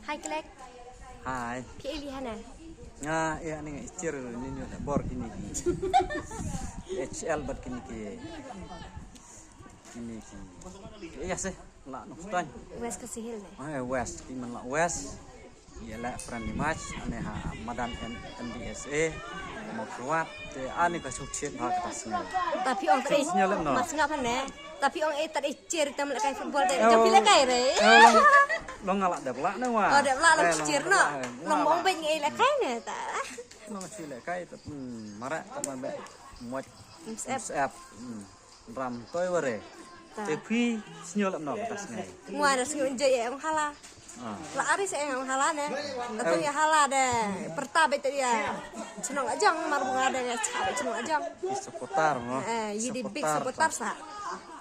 Hai Klek, Hai. pilih hana. Nga ya ning istir ninyo na bor kini ki. HL bat kini ki. Kini ki. Iya sih, la no stan. Wes kesihil nih. West ki man la West. Ya la friendly match ane ha madan NBSA mau kuat te ane ka sukses ha ka tasnya. Tapi orang tadi Sinyal no. mas ngapa nih? Tapi orang tadi cheer kita mulai kayak football deh. Jom pilih kayak re. Lo ngalak dah pelak na wa. Oh dah lah lo cheer no. Lo mau pengen ngai kayak nih ta. Lo masih le kai tapi marak teman be muat Msep. ram toy ware. Tapi sinyal no ka tasnya. Ngua ada sengaja ya orang halah. Lah ari saya yang halah nih. Atau ya halah deh. Pertama itu dia. Cenong ajang marbung ada ya cabe cenong ajang. Seputar no. Jadi big seputar sa.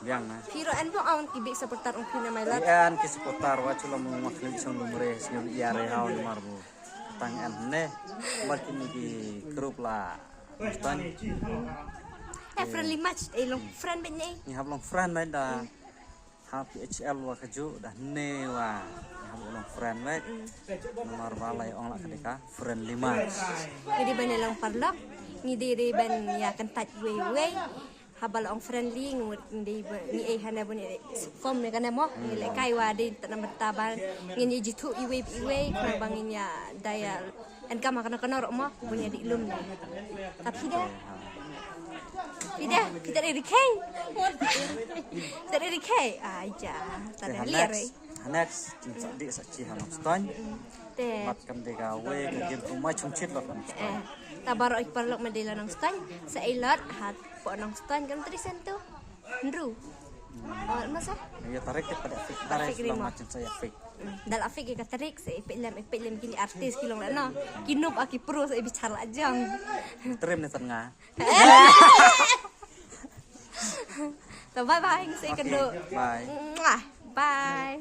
Yang na. Hero and po ang big seputar ang pinamailat. Ian ki seputar wa chula mo makli sang lumre sing iare haw ni marbu. Tangan ne makin ki grup la. Stan Friendly match long friend ben ni. ni hablong friend mai da. Happy HL wa kaju dah ne wa. Hablong friend mai. Nomor balai ong la kadika friendly match. Jadi ban lang parlok. Ni diri ban ya kan touch way. Habal ong friendly ni ai hana bun form ni kana mo ni le kai wa di tanam bertaban ni jitu iwe kana bangin ya daya en kama kana kana mo punya di ilum ni. Tapi dah kita dari kai. Kita dari kai aja. Tadi liar. Next di sachi hanok stan. Te Mat kam de ga we ka gim tu mai chung chit lo kan. Tabaro iparlok madila ng stan sa ilot hat po ng stan kan trisan to. Ndru. Masa? Ya tarik ke pada fik tarik lo macam saya fik. Dal afik ka tarik sa ipilam kini artis kilong na no. Kinup aki pro sa ibicara ajang. Trim ni tengah. So bye bye sa ikando. Bye. Bye.